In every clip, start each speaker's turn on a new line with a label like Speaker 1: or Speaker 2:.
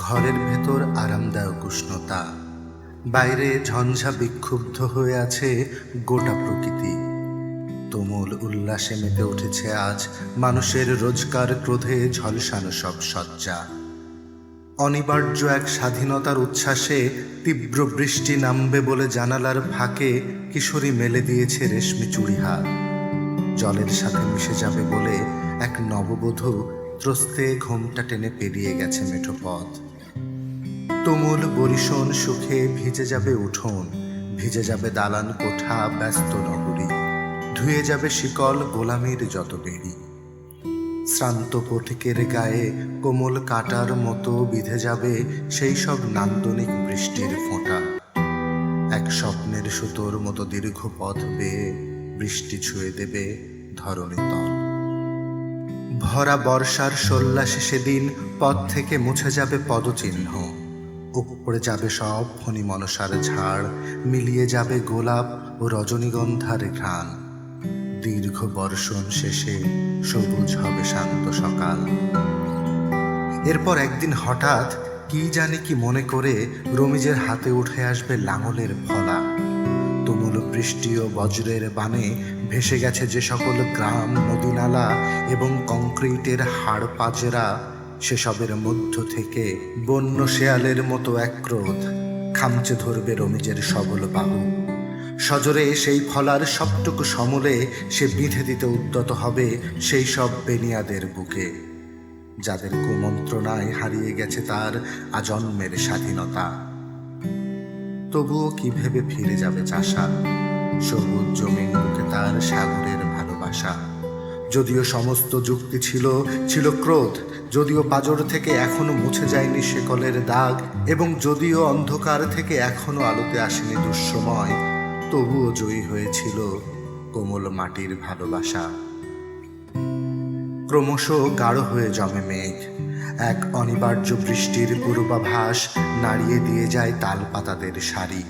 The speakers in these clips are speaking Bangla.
Speaker 1: ঘরের ভেতর আরামদায়ক উষ্ণতা, বাইরে ঝঞ্ঝা বিক্ষুব্ধ হয়ে আছে গোটা প্রকৃতি। তুমুল উল্লাসে মেতে উঠেছে আজ মানুষের রোজকার ক্রোধে ঝলসানো সব সজ্জা। অনিবার্য এক স্বাধীনতার উচ্ছ্বাসে তীব্র বৃষ্টি নামবে বলে জানালার ফাঁকে কিশোরী মেলে দিয়েছে রেশমি চুড়িহার। জলের সাথে মিশে যাবে বলে এক নববধূ ত্রস্তে ঘোমটা টেনে পেরিয়ে গেছে মেঠো পথ। তুমুল বরিশন সুখে ভিজে যাবে উঠোন, ভিজে যাবে দালান কোঠা, ব্যস্ত নগরী, ধুয়ে যাবে শিকল গোলামির যত বেড়ি। শ্রান্ত পথিকের গায়ে কোমল কাটার মতো বিঁধে যাবে সেই সব নান্দনিক বৃষ্টির ফোঁটা। এক স্বপ্নের সুতোর মতো দীর্ঘ পথ বেয়ে বৃষ্টি ছুঁয়ে দেবে ধরণী তল। ভরা বর্ষার সল্লাসে সেদিন পথ থেকে মুছে যাবে পদচিহ্ন, উপড়ে যাবে সব ফণি মনসার ঝাড়, মিলিয়ে যাবে গোলাপ ও রজনীগন্ধার ঘ্রাণ। দীর্ঘ বর্ষণ শেষে সবুজ হবে শান্ত সকাল। এরপর একদিন হঠাৎ কি জানি কি মনে করে রমিজের হাতে উঠে আসবে লাঙলের ফলা। তুমুল বৃষ্টি ও বজ্রের বাণে ভেসে গেছে যে সকল গ্রাম, নদী নালা এবং কংক্রিটের হাড় পাজরা, সেসবের মধ্য থেকে বন্য শেয়ালের মতো এক ক্রোধ খামচে ধরবে রমিজের সবল বাহু। সজোরে সেই ফলার সবটুকু সমূলে সে বিঁধে দিতে উদ্যত হবে সেই সব বেনিয়াদের বুকে, যাদের কুমন্ত্রণায় হারিয়ে গেছে তার আজন্মের স্বাধীনতা। তবুও কি ভেবে ফিরে যাবে চাষা, সবুজ জমিন বুকে তার সাগরের ভালোবাসা। যদিও সমস্ত যুক্তি ছিল ক্রোধ, যদিও পাজর থেকে এখনো মুছে যায়নি শেকলের দাগ, এবং যদিও অন্ধকার থেকে এখনো আলোতে আসেনি দুঃসময়, তবুও জয়ী হয়েছিল কোমল মাটির ভালোবাসা। ক্রমশ গাঢ় হয়ে জমে মেঘ, এক অনিবার্য বৃষ্টির পূর্বাভাস নাড়িয়ে দিয়ে যায় তাল পাতাদের সারি।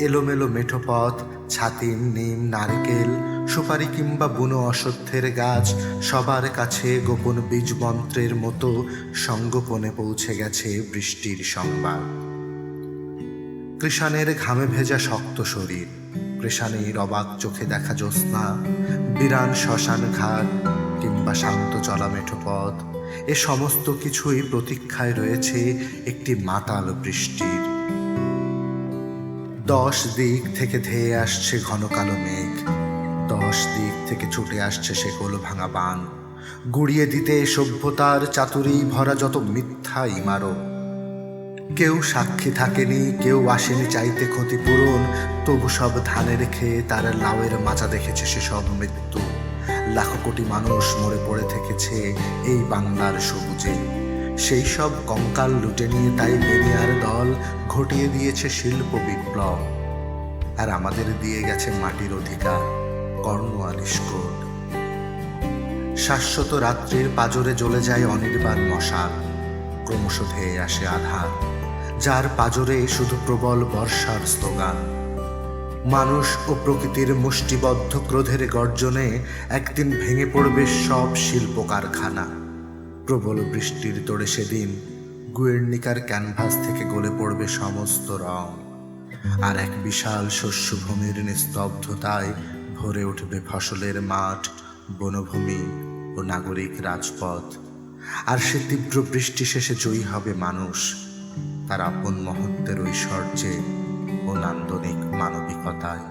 Speaker 1: এলোমেলো মেঠো পথ, ছাতিম, নিম, নারকেল, সুপারি কিংবা বুনো অশ্বত্থের গাছ, সবার কাছে গোপন বীজ মন্ত্রের মতো সঙ্গোপনে পৌঁছে গেছে বৃষ্টির সংবাদ। কৃষাণের ঘামে ভেজা শক্ত শরীর, কৃষাণীর অবাক চোখে দেখা জ্যোৎস্না, বিরান শ্মশান ঘাট কিংবা শান্ত চলা মেঠো পথ, এ সমস্ত কিছুই প্রতীক্ষায় রয়েছে একটি মাতাল বৃষ্টির। 10 দিক থেকে ধেয়ে আসছে ঘন কালো মেঘ, 10 দিক থেকে ছুটে আসছে শেকল ভাঙা বান, গুড়িয়ে দিতে সভ্যতার চাতুরি ভরা যত মিথ্যা ইমারত। কেউ সাক্ষী থাকেনি, কেউ আসেনি চাইতে ক্ষতিপূরণ, তবু সব ধানের খেয়ে তার লাউয়ের মাচা দেখেছে সেসব মৃত্যু। লাখো কোটি মানুষ মরে পড়ে থেকেছে এই বাংলার সবুজে, সেই সব কঙ্কাল লুটে নিয়ে তাই বেনিয়ার দল ঘটিয়ে দিয়েছে শিল্প বিপ্লব, আর আমাদের দিয়ে গেছে মাটির অধিকার, কর্ণওয়ালিশ কোড। শাশ্বত রাত্রির পাজরে জ্বলে যায় অনির্বাণ মশাল, ক্রমশ ধেয়ে আসে আধার, যার পাজরে শুধু প্রবল বর্ষার স্লোগান। মানুষ ও প্রকৃতির মুষ্টিবদ্ধ ক্রোধের গর্জনে একদিন ভেঙে পড়বে সব শিল্প কারখানা। প্রবল বৃষ্টির তোড়ে সেদিন গুয়ের্নিকার ক্যানভাস থেকে গলে পড়বে সমস্ত রং, আর এক বিশাল শস্যভূমির নিস্তব্ধতায় ভরে উঠবে ফসলের মাঠ, বনভূমি ও নাগরিক রাজপথ। আর সে তীব্র বৃষ্টি শেষে জয়ী হবে মানুষ, তার আপন মহত্বের ঐশ্বর্যে ও নান্দনিক মানবিকতায়।